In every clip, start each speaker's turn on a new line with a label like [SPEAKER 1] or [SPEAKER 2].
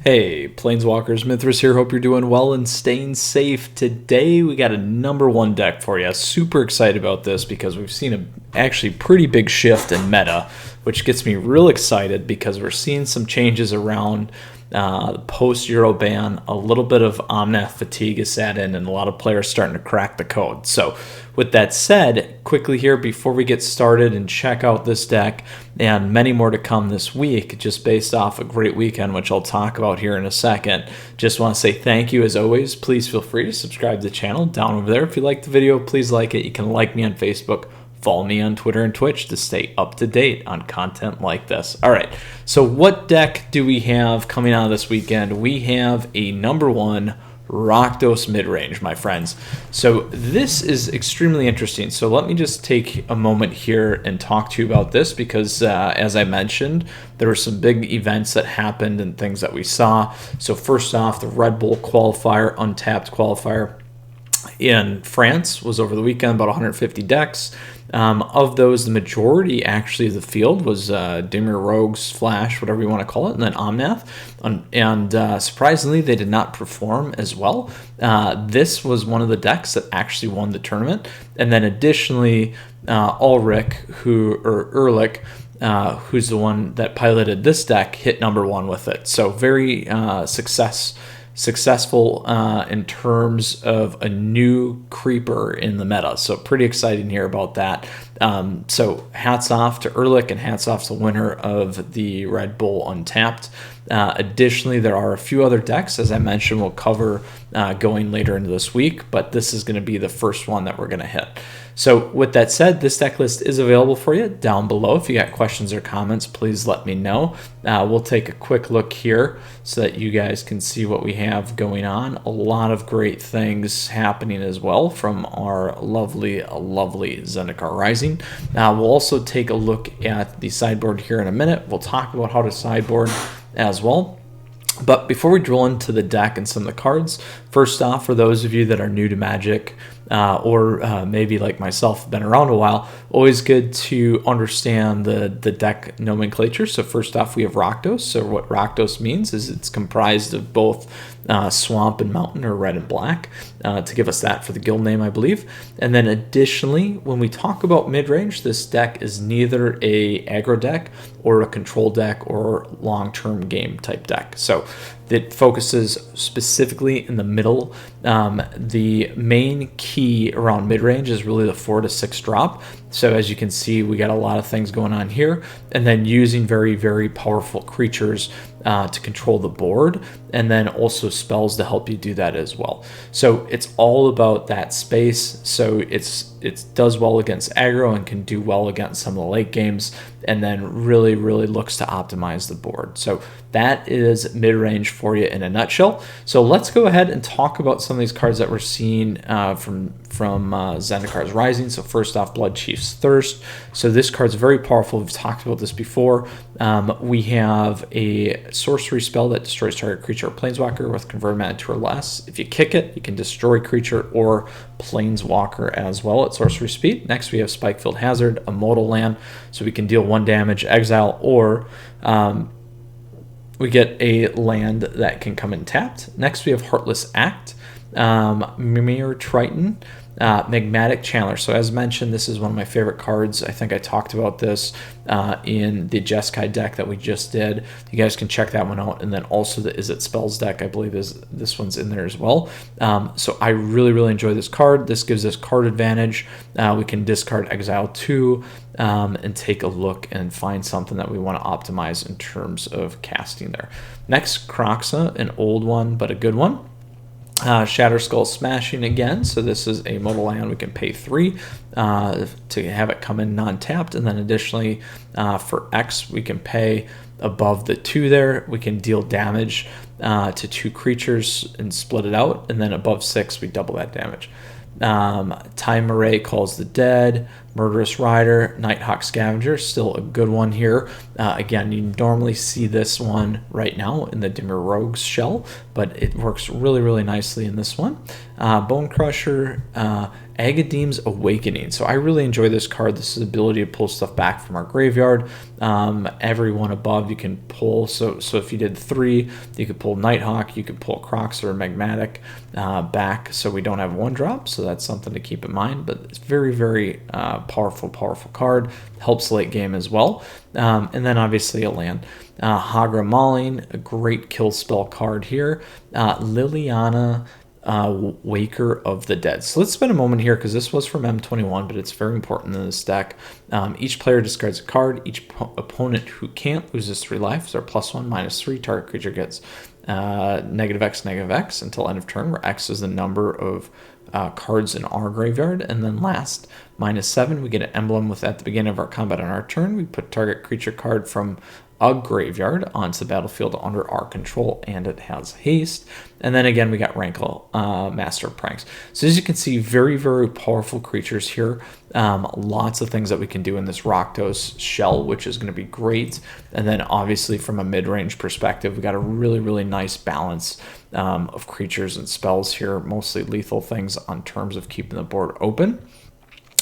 [SPEAKER 1] Hey, Planeswalkers, Mythras here. Hope you're doing well and staying safe. Today we got a #1 deck for you. Super excited about this because we've seen a actually pretty big shift in meta, which gets me real excited because we're seeing some changes around post-Euro ban. A little bit of Omnath fatigue is set in and a lot of players starting to crack the code. So with that said, quickly here before we get started and check out this deck and many more to come this week, just based off a great weekend, which I'll talk about here in a second. Just want to say thank you as always. Please feel free to subscribe to the channel down over there. If you like the video, please like it. You can like me on Facebook. Follow me on Twitter and Twitch to stay up to date on content like this. All right, so what deck do we have coming out this weekend? We have a #1 Rakdos Midrange, my friends. So this is extremely interesting. So let me just take a moment here and talk to you about this because as I mentioned, there were some big events that happened and things that we saw. So first off, the Red Bull qualifier, untapped qualifier in France was over the weekend, about 150 decks. Of those, the majority actually of the field was Dimir Lurrus, Flash, whatever you want to call it, and then Omnath. And surprisingly, they did not perform as well. This was one of the decks that actually won the tournament. And then additionally, Ulrich, who's the one that piloted this deck, hit #1 with it. So very successful in terms of a new creeper in the meta. So pretty exciting here about that. So hats off to Ehrlich and hats off to the winner of the Red Bull Untapped. Additionally, there are a few other decks, as I mentioned, we'll cover going later into this week, but this is going to be the first one that we're going to hit. So with that said, this deck list is available for you down below. If you got questions or comments, please let me know. We'll take a quick look here so that you guys can see what we have going on. A lot of great things happening as well from our lovely Zendikar Rising. We'll also take a look at the sideboard here in a minute. We'll talk about how to sideboard as well. But before we drill into the deck and some of the cards, first off, for those of you that are new to Magic, or maybe like myself, been around a while, always good to understand the deck nomenclature. So first off, we have Rakdos. So what Rakdos means is it's comprised of both swamp and mountain, or red and black, to give us that for the guild name, I believe. And then additionally, when we talk about mid-range, this deck is neither a aggro deck or a control deck or long-term game type deck. So it focuses specifically in the middle. The main key around mid-range is really the 4 to 6 drop. So as you can see, we got a lot of things going on here, and then using very powerful creatures to control the board, and then also spells to help you do that as well. So it's all about that space. So it does well against aggro and can do well against some of the late games, and then really looks to optimize the board. So that is mid-range for you in a nutshell. So let's go ahead and talk about some of these cards that we're seeing from Zendikar's Rising. So first off, Blood Chief's Thirst. So this card's very powerful. We've talked about this before. We have a sorcery spell that destroys target creature or planeswalker with converted mana 2 or less. If you kick it, you can destroy creature or planeswalker as well at sorcery speed. Next, we have Spikefield Hazard, a modal land, so we can deal 1 damage, exile, or we get a land that can come in tapped. Next, we have Heartless Act, Mimir Triton, Magmatic Channeler. So as mentioned, this is one of my favorite cards. I think I talked about this in the Jeskai deck that we just did. You guys can check that one out. And then also the Is It Spells deck, I believe this one's in there as well. So I really enjoy this card. This gives us card advantage. We can discard Exile 2 and take a look and find something that we want to optimize in terms of casting there. Next, Kroxa, an old one, but a good one. Shatterskull Smashing again. So this is a modal land. We can pay 3 to have it come in non-tapped, and then additionally for X we can pay above the 2 there. We can deal damage to 2 creatures and split it out, and then above 6 we double that damage. Time Array Calls the Dead, Murderous Rider, Nighthawk Scavenger, still a good one here. Again, you normally see this one right now in the Dimir Rogues shell, but it works really, really nicely in this one. Bone Crusher, Agadeem's Awakening. So I really enjoy this card. This is the ability to pull stuff back from our graveyard. Every one above you can pull. So if you did 3, you could pull Nighthawk, you could pull Crocs or Magmatic back, so we don't have 1-drop. So that's something to keep in mind. But it's very, very powerful card. Helps late game as well. And then obviously a land. Hagra Mauling, a great kill spell card here. Liliana, Waker of the Dead. So let's spend a moment here because this was from M21, but it's very important in this deck. Each player discards a card. Each opponent who can't loses 3 life. So +1/-3. Target creature gets -X until end of turn, where X is the number of cards in our graveyard. And then last, -7, we get an emblem with at the beginning of our combat on our turn. We put target creature card from a graveyard onto the battlefield under our control, and it has haste. And then again, we got Rankle, Master of Pranks. So as you can see, very, very powerful creatures here. Lots of things that we can do in this Rakdos shell, which is going to be great. And then obviously from a mid-range perspective, we got a really, really nice balance of creatures and spells here, mostly lethal things on terms of keeping the board open.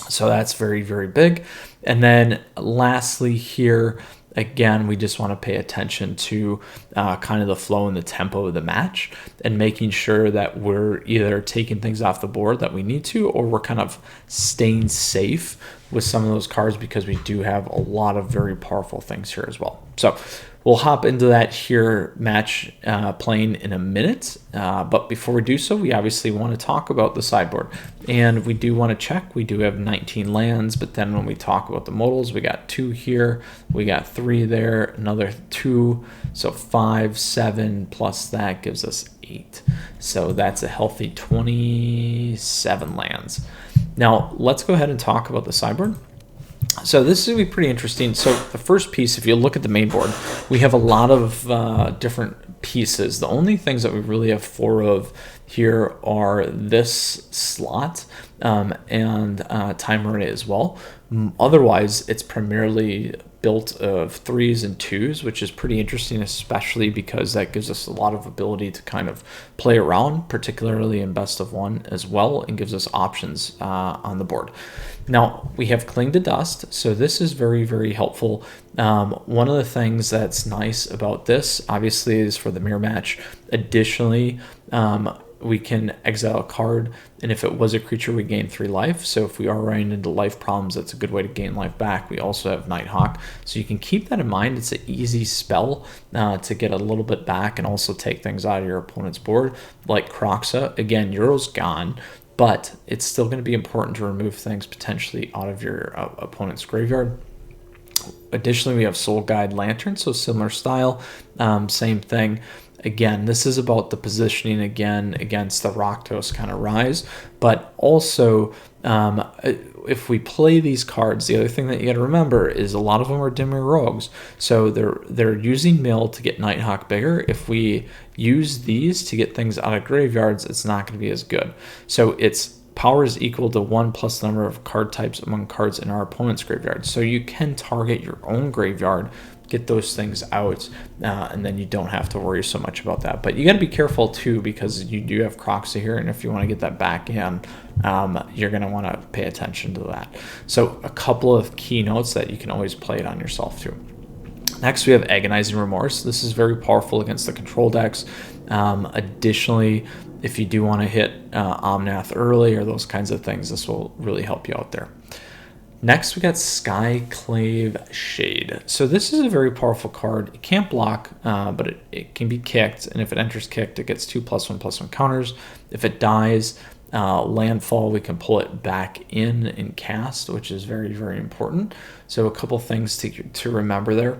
[SPEAKER 1] So that's very, very big. And then lastly here, again, we just want to pay attention to kind of the flow and the tempo of the match and making sure that we're either taking things off the board that we need to, or we're kind of staying safe with some of those cards because we do have a lot of very powerful things here as well. So we'll hop into that here match playing in a minute. But before we do so, we obviously want to talk about the sideboard. And we do want to check. We do have 19 lands, but then when we talk about the modals, we got 2 here, we got 3 there, another 2, so 5, 7, plus that gives us 8. So that's a healthy 27 lands. Now, let's go ahead and talk about the sideboard. So this is going to be pretty interesting. So the first piece, if you look at the main board, we have a lot of different pieces. The only things that we really have 4 of here are this slot and Time Array as well. Otherwise, it's primarily built of 3s and 2s, which is pretty interesting, especially because that gives us a lot of ability to kind of play around, particularly in best of 1 as well, and gives us options on the board. Now, we have Cling to Dust, so this is very, very helpful. One of the things that's nice about this, obviously, is for the mirror match. Additionally, we can exile a card, and if it was a creature, we gain 3 life. So if we are running into life problems, that's a good way to gain life back. We also have Nighthawk, so you can keep that in mind. It's an easy spell to get a little bit back and also take things out of your opponent's board, like Croxa. Again, Euro's gone, but it's still going to be important to remove things potentially out of your opponent's graveyard. Additionally, we have Soul Guide Lantern, so similar style, same thing. Again, this is about the positioning again against the Rakdos kind of rise, but also if we play these cards, the other thing that you got to remember is a lot of them are Dimir Rogues, so they're using mill to get Nighthawk bigger. If we use these to get things out of graveyards, it's not going to be as good. So it's power is equal to 1 plus the number of card types among cards in our opponent's graveyard. So you can target your own graveyard, get those things out, and then you don't have to worry so much about that. But you got to be careful too, because you do have Croxa here, and if you want to get that back in, you're going to want to pay attention to that. So a couple of key notes that you can always play it on yourself too. Next, we have Agonizing Remorse. This is very powerful against the control decks. Additionally, if you do want to hit Omnath early or those kinds of things, this will really help you out there. Next, we got Skyclave Shade. So this is a very powerful card. It can't block, but it can be kicked, and if it enters kicked, it gets 2+1/+1 counters. If it dies, landfall, we can pull it back in and cast, which is very, very important. So a couple things to remember there.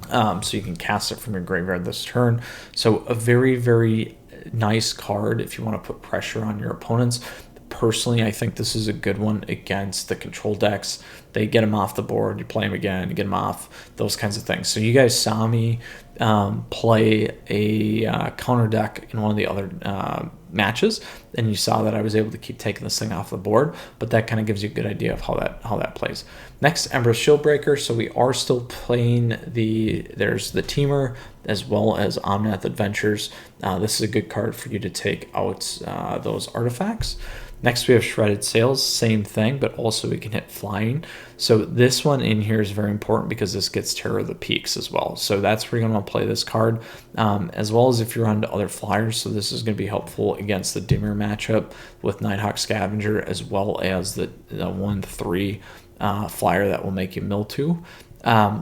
[SPEAKER 1] So you can cast it from your graveyard this turn. So a very, very nice card if you want to put pressure on your opponents. Personally, I think this is a good one against the control decks. They get them off the board, you play them again, you get them off, those kinds of things. So you guys saw me play a counter deck in one of the other matches, and you saw that I was able to keep taking this thing off the board, but that kind of gives you a good idea of how that plays. Next, Ember Shieldbreaker. So we are still playing there's the Temur as well as Omnath Adventures. This is a good card for you to take out those artifacts. Next, we have Shredded Sails, same thing, but also we can hit flying. So this one in here is very important because this gets Terror of the Peaks as well. So that's where you're going to play this card, as well as if you're onto other flyers. So this is going to be helpful against the Dimir matchup with Nighthawk Scavenger, as well as the 1/3 flyer that will make you mill 2.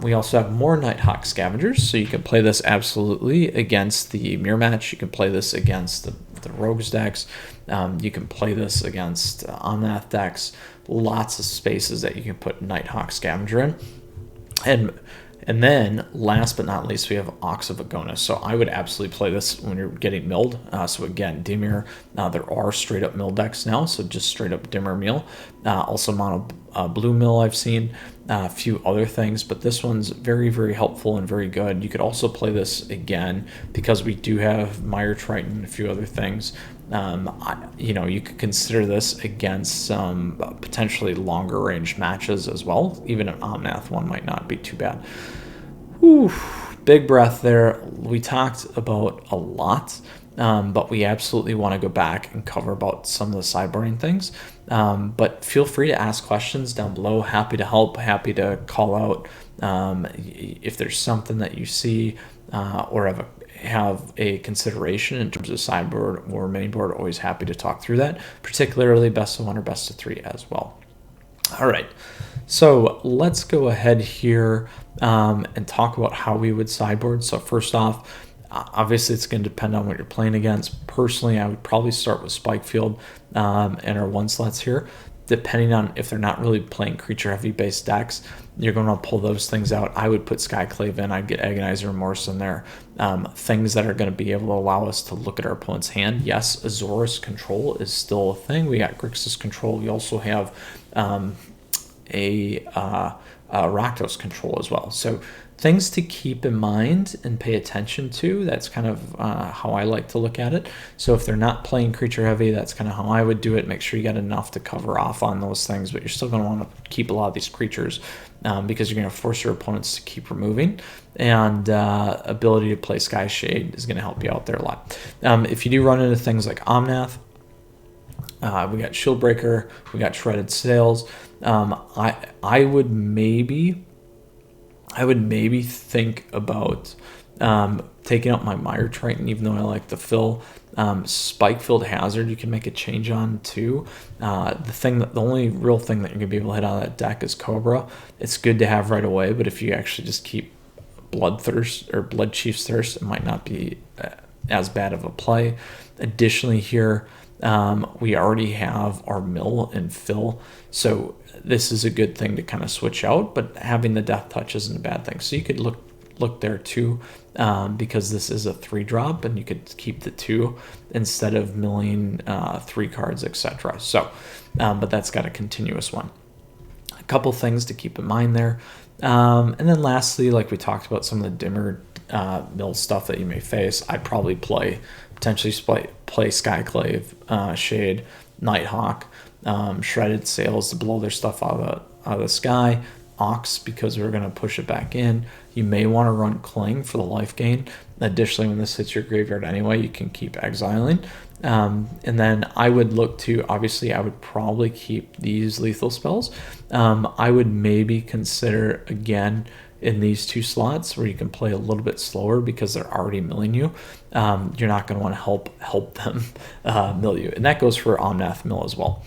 [SPEAKER 1] We also have more Nighthawk Scavengers, so you can play this absolutely against the mirror match. You can play this against the Rogues decks. You can play this against Omnath decks. Lots of spaces that you can put Nighthawk Scavenger in. And then, last but not least, we have Ox of Agonis. So I would absolutely play this when you're getting milled. So again, Dimir, there are straight up mill decks now, so just straight up Dimir mill. Also mono blue mill I've seen, a few other things, but this one's very, very helpful and very good. You could also play this again, because we do have Mire Triton and a few other things. You could consider this against some potentially longer range matches as well. Even an Omnath one might not be too bad. Whew, big breath there. We talked about a lot, but we absolutely want to go back and cover about some of the sideboarding things. But feel free to ask questions down below. Happy to help, happy to call out if there's something that you see or have a consideration in terms of sideboard or mainboard. Always happy to talk through that, particularly best of 1 or best of 3 as well. All right, so let's go ahead here and talk about how we would sideboard. So first off, obviously it's going to depend on what you're playing against. Personally, I would probably start with Spikefield and our 1 slots here. Depending on if they're not really playing creature heavy based decks, you're going to pull those things out. I would put Skyclave in. I'd get Agonizer Remorse in there. Things that are going to be able to allow us to look at our opponent's hand. Yes, Azorius Control is still a thing. We got Grixis Control. We also have Rakdos Control as well. So things to keep in mind and pay attention to. That's kind of how I like to look at it. So if they're not playing creature heavy, that's kind of how I would do it. Make sure you got enough to cover off on those things, but you're still going to want to keep a lot of these creatures because you're going to force your opponents to keep removing. And ability to play Sky Shade is going to help you out there a lot. If you do run into things like Omnath, we got Shieldbreaker, we got Shredded Sails. I would maybe think about taking out my Mire Triton, even though I like the fill. Spikefield Hazard you can make a change on too. The only real thing that you're gonna be able to hit out of that deck is Cobra. It's good to have right away, but if you actually just keep Bloodthirst or Blood Chief's Thirst, it might not be as bad of a play. Additionally here, we already have our mill and fill, so this is a good thing to kind of switch out, but having the Death Touch isn't a bad thing. So you could look there too, because this is a 3-drop and you could keep the 2 instead of milling 3 cards, etc. So, but that's got a continuous one. A couple things to keep in mind there. And then lastly, like we talked about some of the Dimir mill stuff that you may face, I'd probably potentially play Skyclave, Shade, Nighthawk, Shredded Sails to blow their stuff out of the sky, Ox because we're going to push it back in. You may want to run Cling for the life gain. Additionally, when this hits your graveyard anyway, you can keep exiling. And then I would look to, obviously I would probably keep these lethal spells. I would maybe consider again in these 2 slots where you can play a little bit slower because they're already milling you. You're not going to want to help them mill you. And that goes for Omnath mill as well.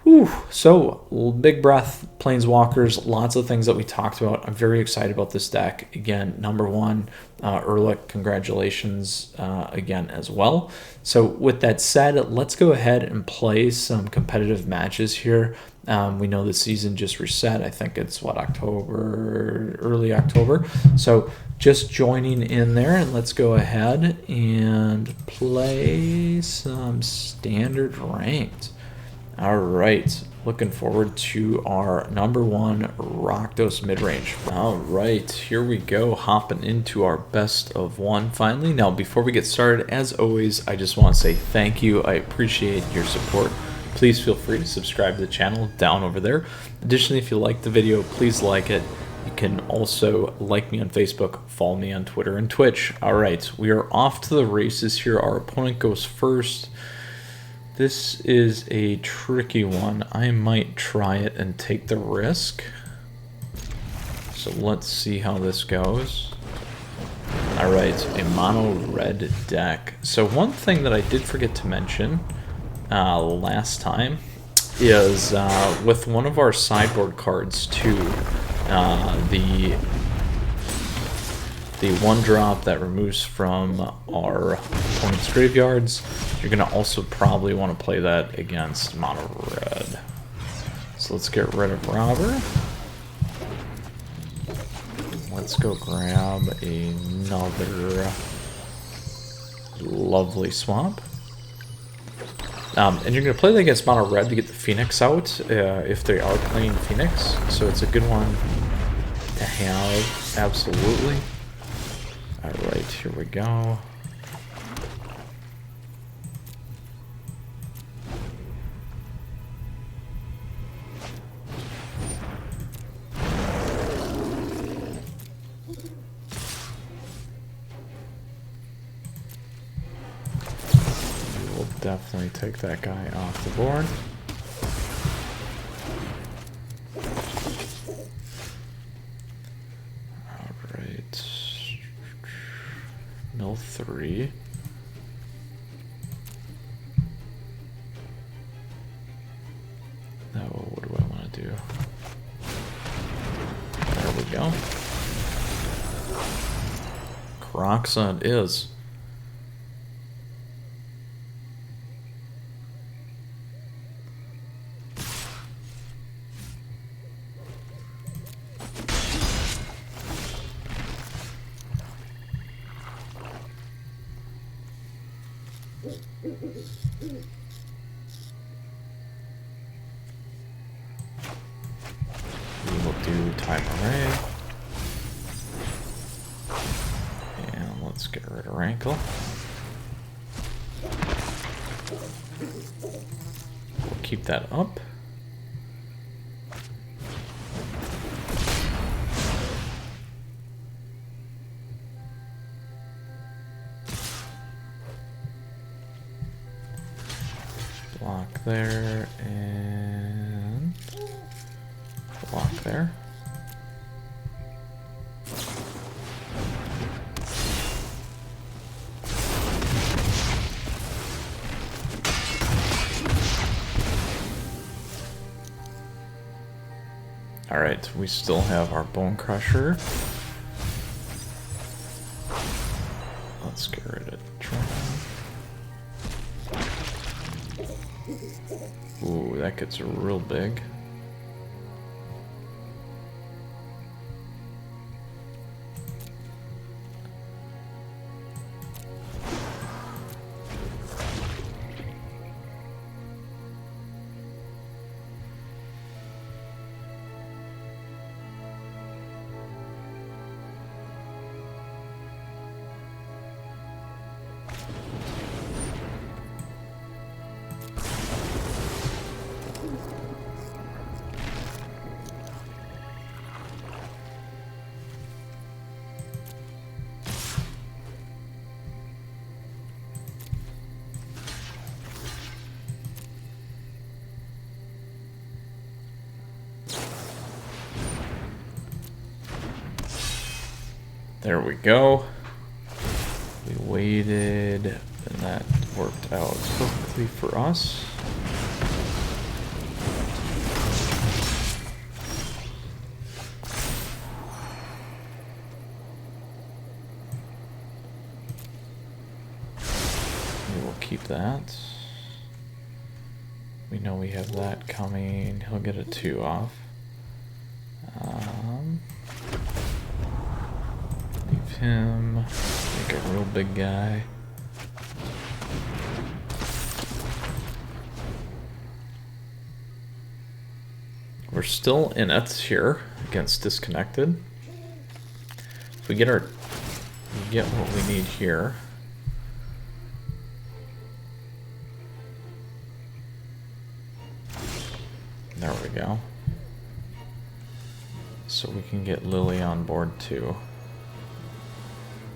[SPEAKER 1] Whew. So big breath, Planeswalkers, lots of things that we talked about. I'm very excited about this deck. Again, number 1, Ehrlich, congratulations again as well. So with that said, let's go ahead and play some competitive matches here. We know the season just reset. I think it's early October. So just joining in there, and let's go ahead and play some standard ranked. All right, Looking forward to our number 1 Rakdos Midrange. All right, here we go, hopping into our best of 1 finally. Now, before we get started, as always, I just want to say thank you. I appreciate your support. Please feel free to subscribe to the channel down over there. Additionally, if you like the video, please like it. You can also like me on Facebook, follow me on Twitter and Twitch. All right, we are off to the races here. Our opponent goes first. This is a tricky one. I might try it and take the risk. So let's see how this goes. All right, a mono red deck. So one thing that I did forget to mention last time is with one of our sideboard cards too, the 1-drop that removes from our opponent's graveyards, you're going to also probably want to play that against mono red. So let's get rid of Robber. Let's go grab another lovely swamp. And you're going to play that against mono red to get the Phoenix out if they are playing Phoenix. So it's a good one to have, absolutely. Alright, here we go. We'll definitely take that guy off the board. Mill 3. Now, what do I want to do? There we go. Kroxa it is. We will do Time Array. And let's get rid of Rankle. We'll keep that up. Block there and block there. All right, we still have our Bone Crusher. Let's get rid of Tron. Ooh, that gets real big. There we go. We waited, and that worked out perfectly for us. We will keep that. We know we have that coming. He'll get a 2 off. Leave him. Make a real big guy. We're still in it here against Disconnected. If we get what we need here. There we go. So we can get Lily on board too.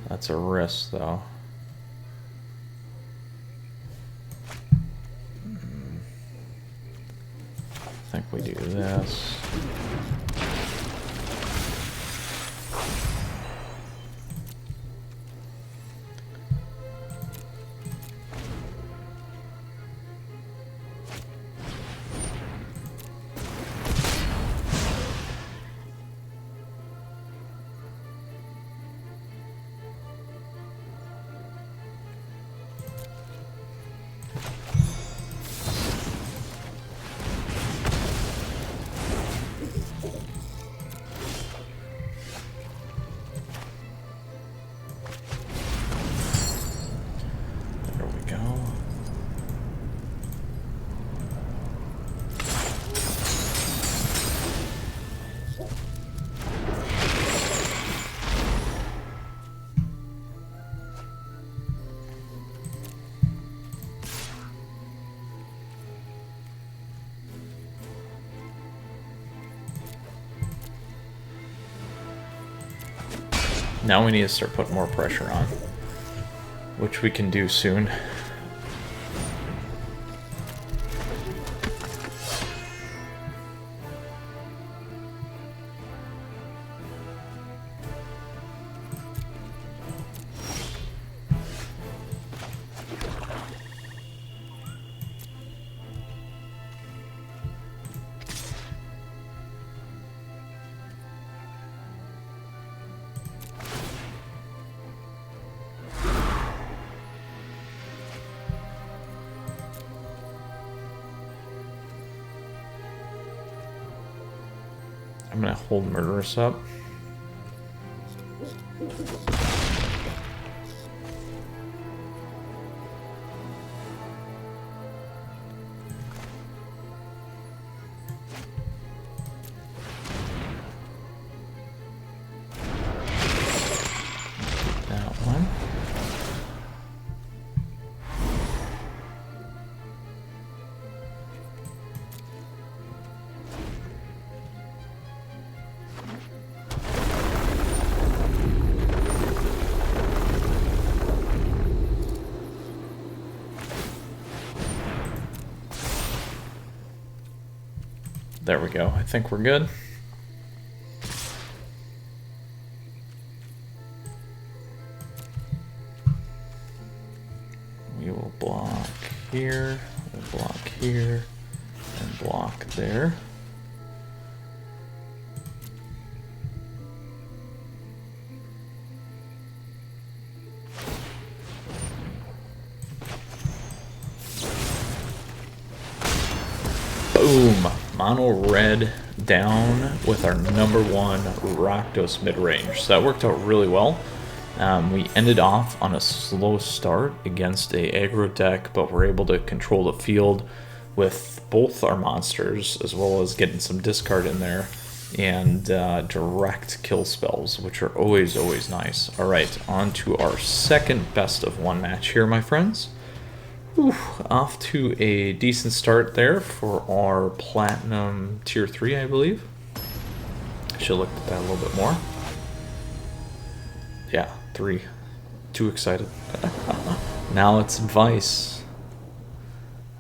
[SPEAKER 1] That's a risk though. I think we do this. Now we need to start putting more pressure on, which we can do soon. I'm gonna hold Murderous up. That one. There we go. I think we're good. We will block here, we'll block here, and block there. Boom! Mono red down with our #1 Rakdos Midrange. So that worked out really well. We ended off on a slow start against a aggro deck, but we're able to control the field with both our monsters, as well as getting some discard in there and direct kill spells, which are always nice. Alright, on to our second best of one match here, my friends. Whew, off to a decent start there for our Platinum Tier 3, I believe. Should look at that a little bit more. Yeah, 3. Too excited. Now it's Vice.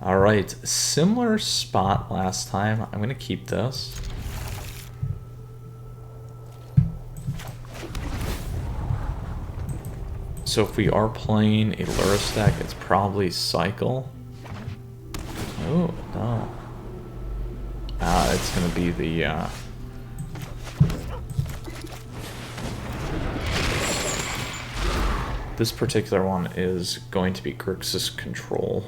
[SPEAKER 1] Alright, similar spot last time. I'm going to keep this. So if we are playing a Lurrus deck, it's probably Cycle. Oh, no. It's going to be the... This particular one is going to be Grixis Control.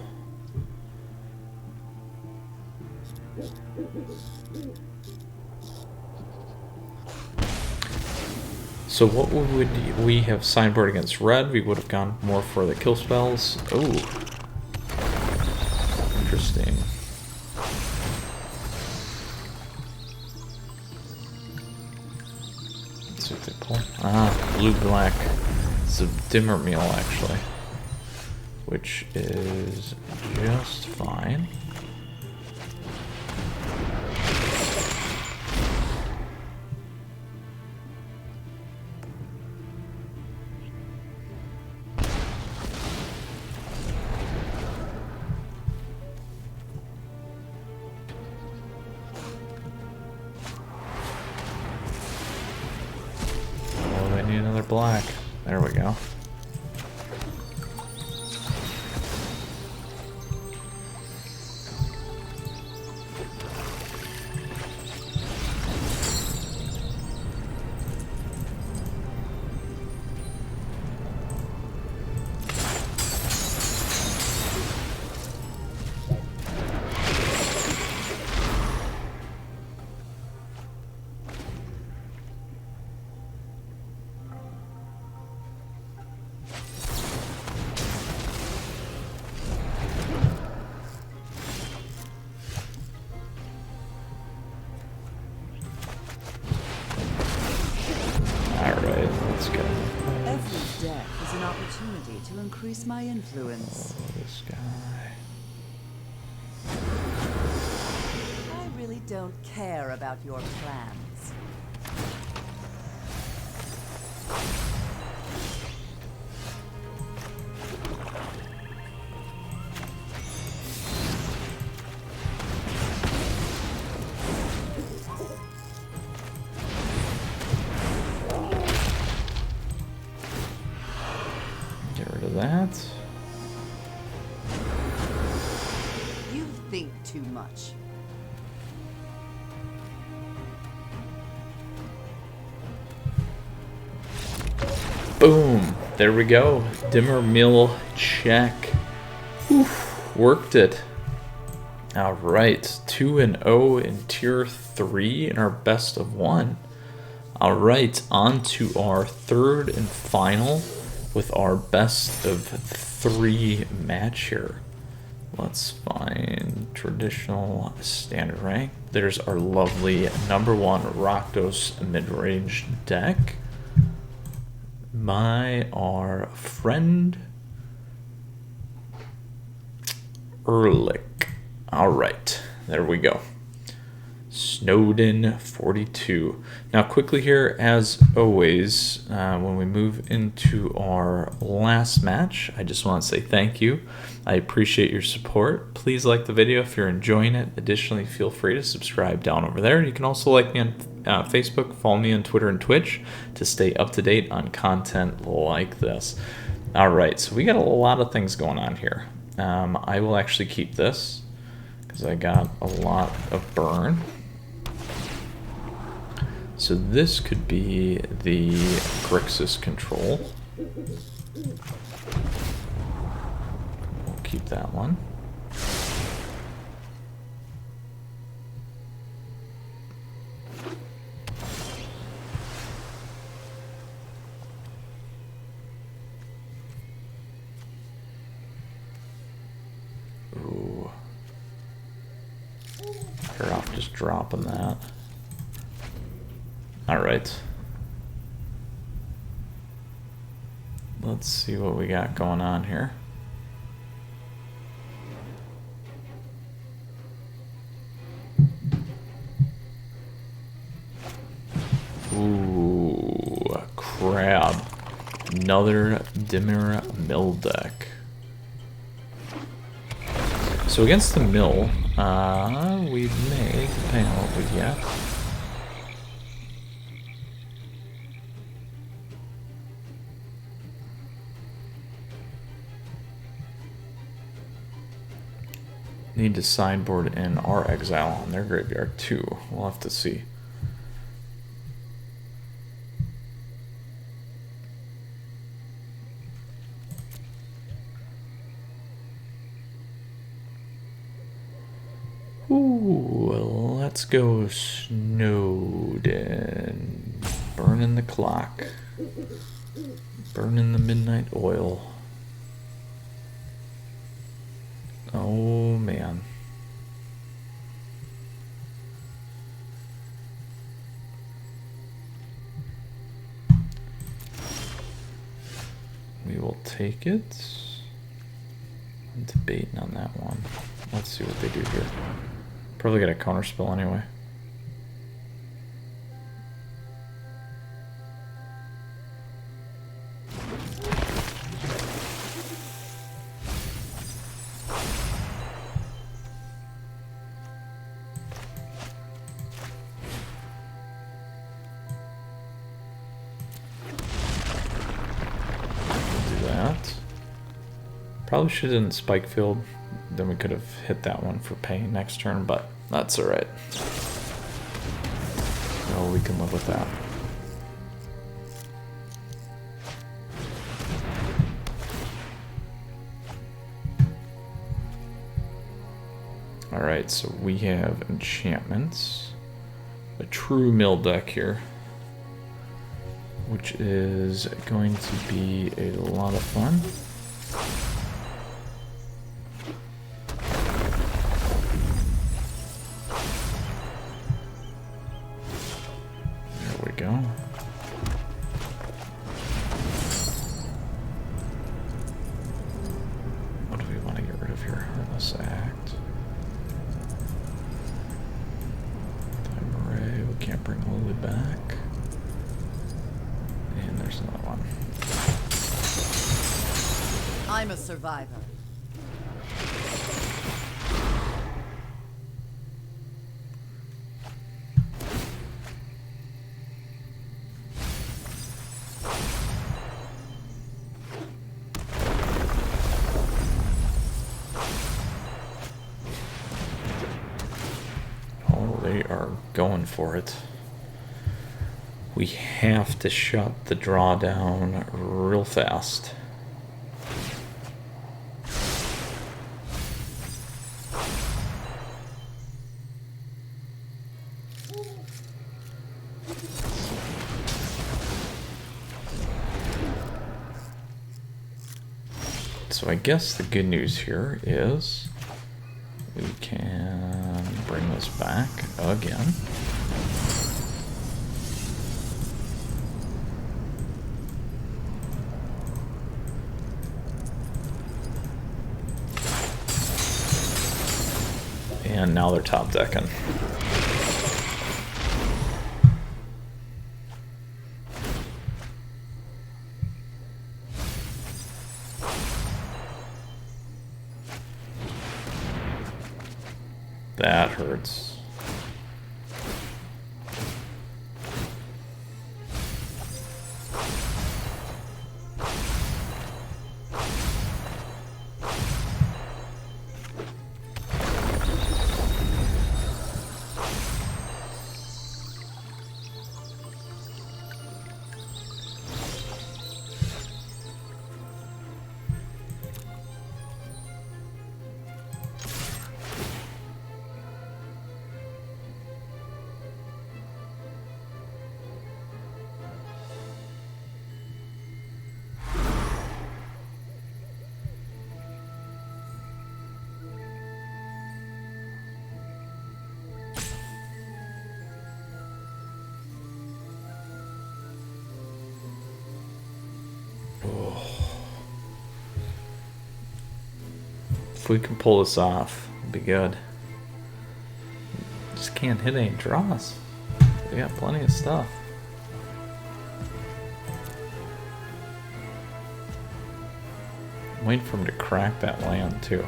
[SPEAKER 1] So what would we have sideboard against red? We would have gone more for the kill spells. Oh, interesting. purple. Ah, blue-black. It's a dimmer meal, actually. Which is just fine.
[SPEAKER 2] Another black. There we go. Alright, let's go.
[SPEAKER 3] Every deck is an opportunity to increase my influence.
[SPEAKER 2] Oh, this guy.
[SPEAKER 3] I really don't care about your plans.
[SPEAKER 2] Get rid of that.
[SPEAKER 3] You think too much.
[SPEAKER 2] Boom! There we go. Dimmer mill check. Oof, worked it. Alright, 2-0 in tier 3 in our best of 1. Alright, on to our third and final with our best of 3 match here. Let's find traditional standard rank. There's our lovely #1 Rakdos Midrange deck. Our friend Ehrlich. Alright, there we go. Snowden 42. Now quickly here, as always, when we move into our last match, I just want to say thank you. I appreciate your support. Please like the video if you're enjoying it. Additionally, feel free to subscribe down over there. You can also like me on Facebook, follow me on Twitter and Twitch to stay up to date on content like this. Alright, so we got a lot of things going on here. I will actually keep this because I got a lot of burn. So this could be the Grixis control. We'll keep that one. Ooh. Better off just dropping that. Alright. Let's see what we got going on here. Ooh, a crab. Another Dimir mill deck. So against the mill, we may, depending on what we get. Need to sideboard in our exile on their graveyard too. We'll have to see. Ooh, let's go Snowden. Burning the clock. Burning the midnight oil. Oh man. take it. I'm debating on that one. Let's see what they do here. Probably get a counter spell anyway. Probably should have done Spike Field, then we could have hit that one for paying next turn, but that's alright. No, we can live with that. Alright, so we have enchantments. A true mill deck here, which is going to be a lot of fun. What do we want to get rid of here? Heartless Act. Dimir Lurrus, we can't bring Lily back. And there's another one.
[SPEAKER 3] I'm a survivor.
[SPEAKER 2] Going for it. We have to shut the draw down real fast. So I guess the good news here is we can bring this back again. And now they're top decking. That hurts. If we can pull this off, it'd be good. Just can't hit any draws. We got plenty of stuff. I'm waiting for him to crack that land too.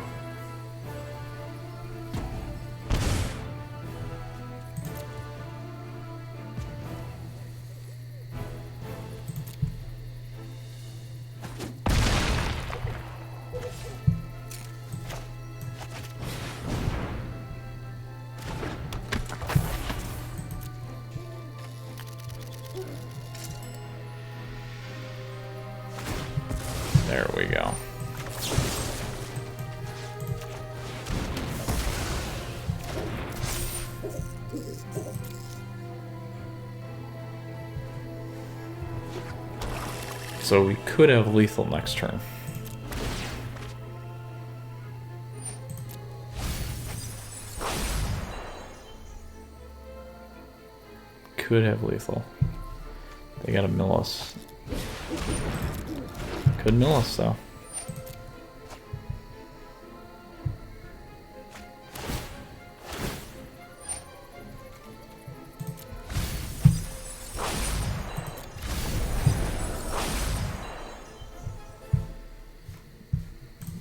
[SPEAKER 2] There we go. So we could have lethal next turn. Could have lethal. They gotta mill us. Could mill us though.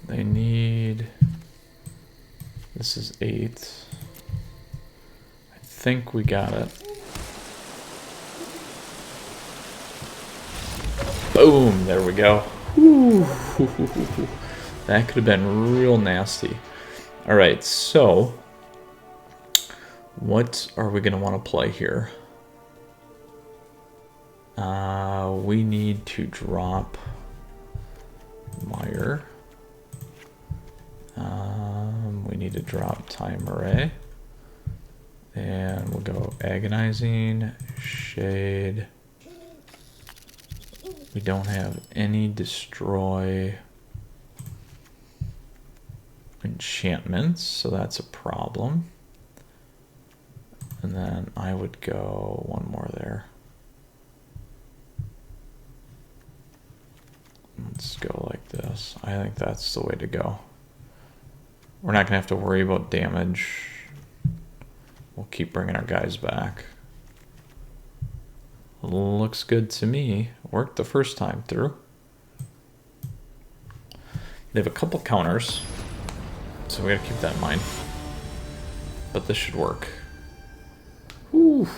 [SPEAKER 2] They need... This is 8. I think we got it. Boom! There we go. Ooh. That could have been real nasty. Alright, so... what are we going to want to play here? We need to drop Meyer. We need to drop Time Array. And we'll go Agonizing, Shade. We don't have any Destroy enchantments, so that's a problem. And then I would go one more there. Let's go like this. I think that's the way to go. We're not going to have to worry about damage. We'll keep bringing our guys back. Looks good to me. Worked the first time through. They have a couple counters, so we gotta keep that in mind. But this should work. Whew.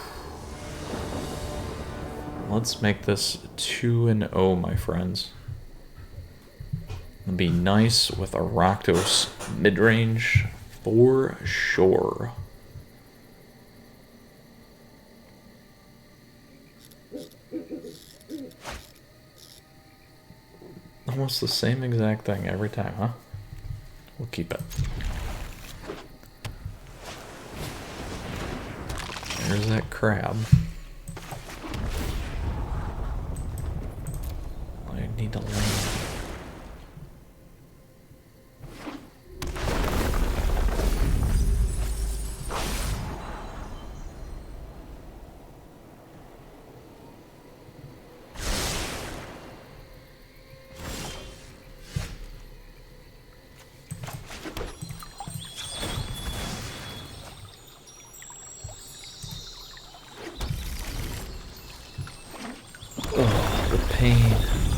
[SPEAKER 2] Let's make this 2-0, my friends. It'll be nice with a Rakdos Midrange for sure. Almost the same exact thing every time, huh? We'll keep it. There's that crab. I need to land.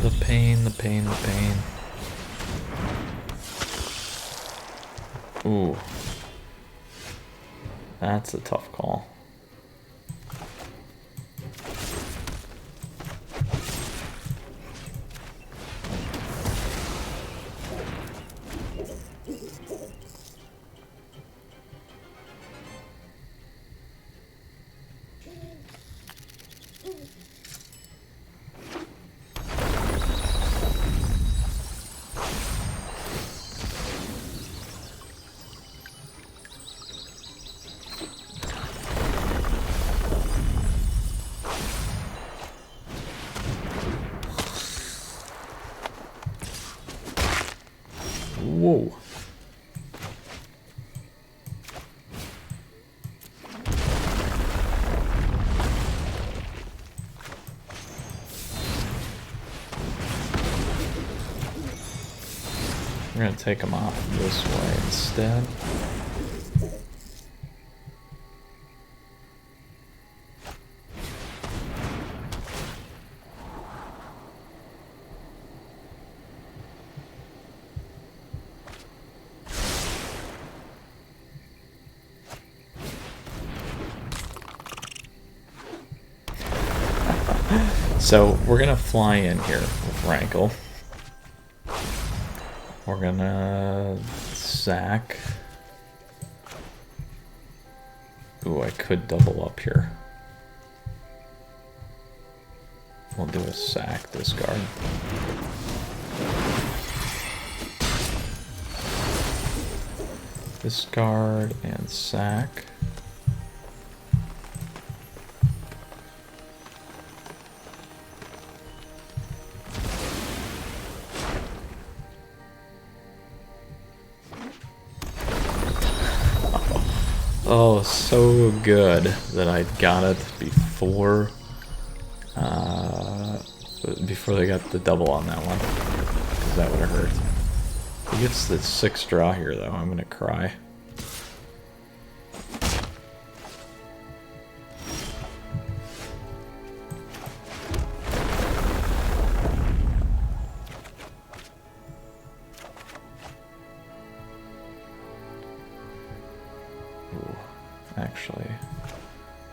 [SPEAKER 2] The pain. Ooh. That's a tough call. Whoa. We're gonna take them off this way instead. So we're gonna fly in here with Rankle. We're gonna sack. Ooh, I could double up here. We'll do a sack discard. Discard and sack. Oh, so good that I got it before they got the double on that one.
[SPEAKER 1] that would have hurt. If he gets the 6th draw here, though, I'm going to cry. Ooh, actually,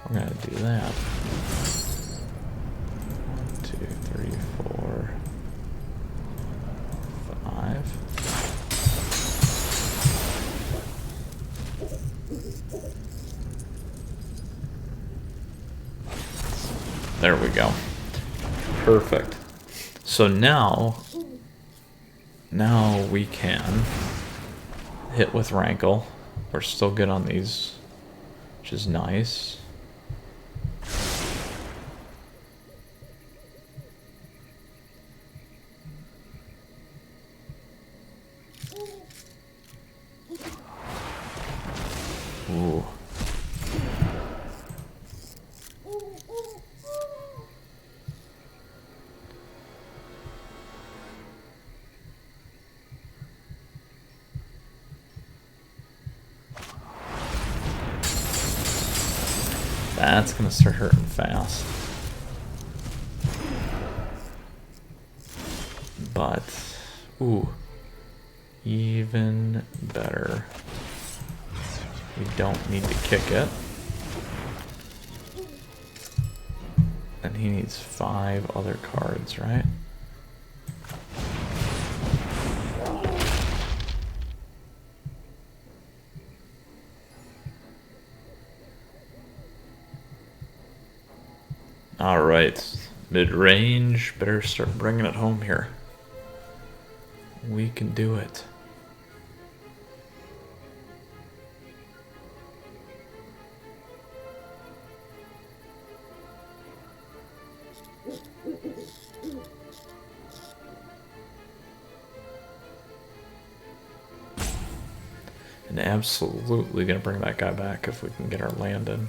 [SPEAKER 1] we're going to do that. 1, 2, 3, 4, 5. There we go. Perfect. So now we can hit with Rankle. We're still good on these, which is nice. Ooh. That's gonna start hurting fast. But, ooh, even better. We don't need to kick it. And he needs 5 other cards, right? Alright, mid-range, better start bringing it home here. We can do it. And absolutely gonna bring that guy back if we can get our land in.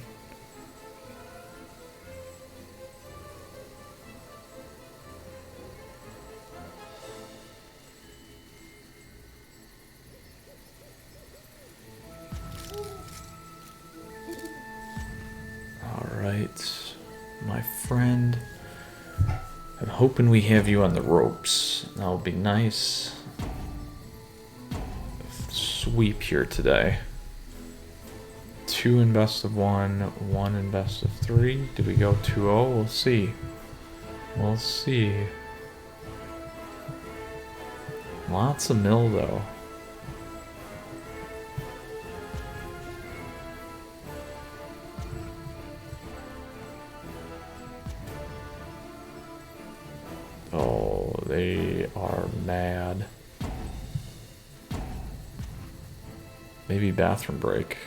[SPEAKER 1] Alright, my friend. I'm hoping we have you on the ropes. That'll be nice. Sweep here today. 2 in best of 1, 1 in best of 3. Do we go 2-0? We'll see. We'll see. Lots of mill though. Oh, they are mad. Maybe bathroom break.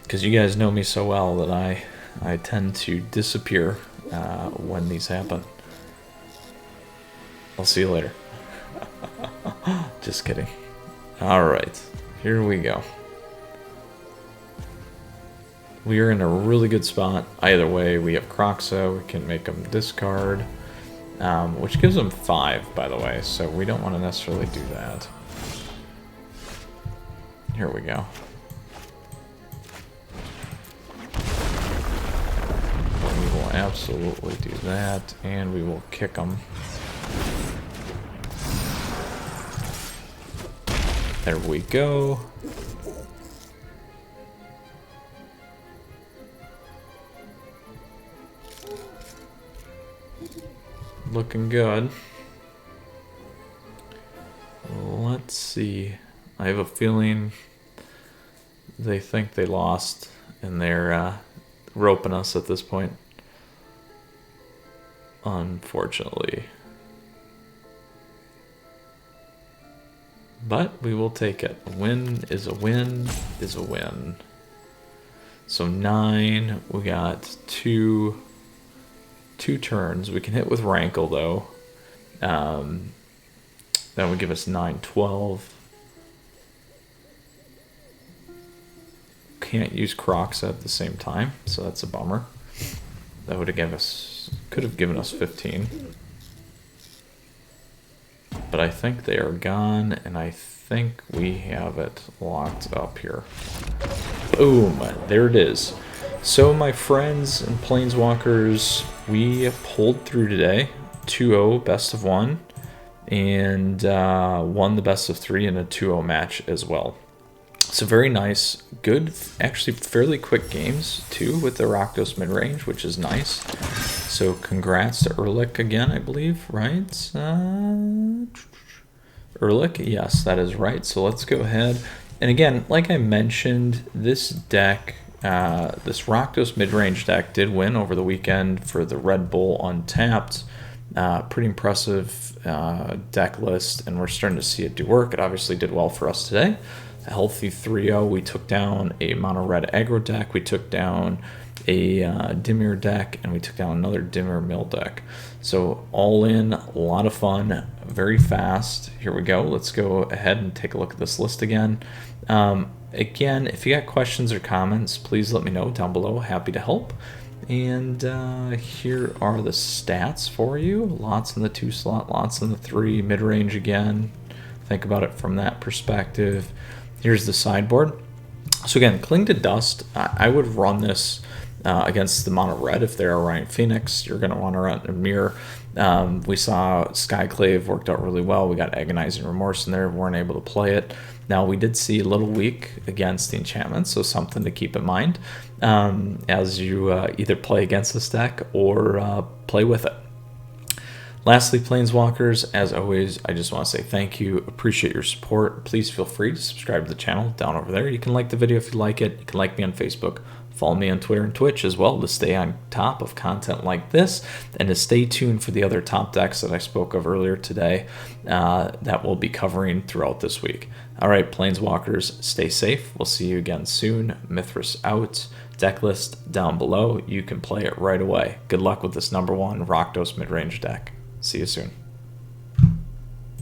[SPEAKER 1] Because you guys know me so well that I tend to disappear when these happen. I'll see you later. Just kidding. Alright, here we go. We are in a really good spot. Either way, we have Kroxa, we can make them discard, which gives them 5, by the way, so we don't want to necessarily do that. Here we go. We will absolutely do that, and we will kick them. There we go. Looking good. Let's see. I have a feeling they think they lost and they're roping us at this point. Unfortunately. But we will take it. A win is a win is a win. So 9, we got two turns. We can hit with Rankle though. That would give us 9, 12. Can't use Crocs at the same time, so that's a bummer. That would have given us, could have given us 15.
[SPEAKER 2] but I think they are gone, and I think we have it locked up here. Boom, there it is. So my friends and Planeswalkers, we pulled through today, 2-0 best of 1, and won the best of 3 in a 2-0 match as well. So very nice, good, actually fairly quick games too with the Rakdos Midrange, which is nice. So congrats to Erlich again, I believe, right? Erlich, yes, that is right. So let's go ahead. And again, like I mentioned, this deck, this Rakdos Midrange deck did win over the weekend for the Red Bull Untapped. Pretty impressive deck list, and we're starting to see it do work. It obviously did well for us today. A healthy 3-0. We took down a mono red aggro deck. We took down a Dimir deck, and we took down another Dimir mill deck. So all in, a lot of fun, very fast. Here we go. Let's go ahead and take a look at this list again. Again, if you got questions or comments, please let me know down below. Happy to help. And here are the stats for you. Lots in the 2 slot, lots in the 3, mid-range again. Think about it from that perspective. Here's the sideboard. So again, Cling to Dust, I would run this against the mono red. If they're running Phoenix, you're going to want to run Dimir. We saw Skyclave worked out really well. We got Agonizing Remorse in there. We weren't able to play it. Now, we did see a little weak against the enchantments, so something to keep in mind as you either play against this deck or play with it. Lastly, Planeswalkers, as always, I just want to say thank you. Appreciate your support. Please feel free to subscribe to the channel down over there. You can like the video if you like it. You can like me on Facebook. Follow me on Twitter and Twitch as well to stay on top of content like this and to stay tuned for the other top decks that I spoke of earlier today that we'll be covering throughout this week. All right, Planeswalkers, stay safe. We'll see you again soon. Mythras out. Deck list down below. You can play it right away. Good luck with this #1 Rakdos Midrange deck. See you soon.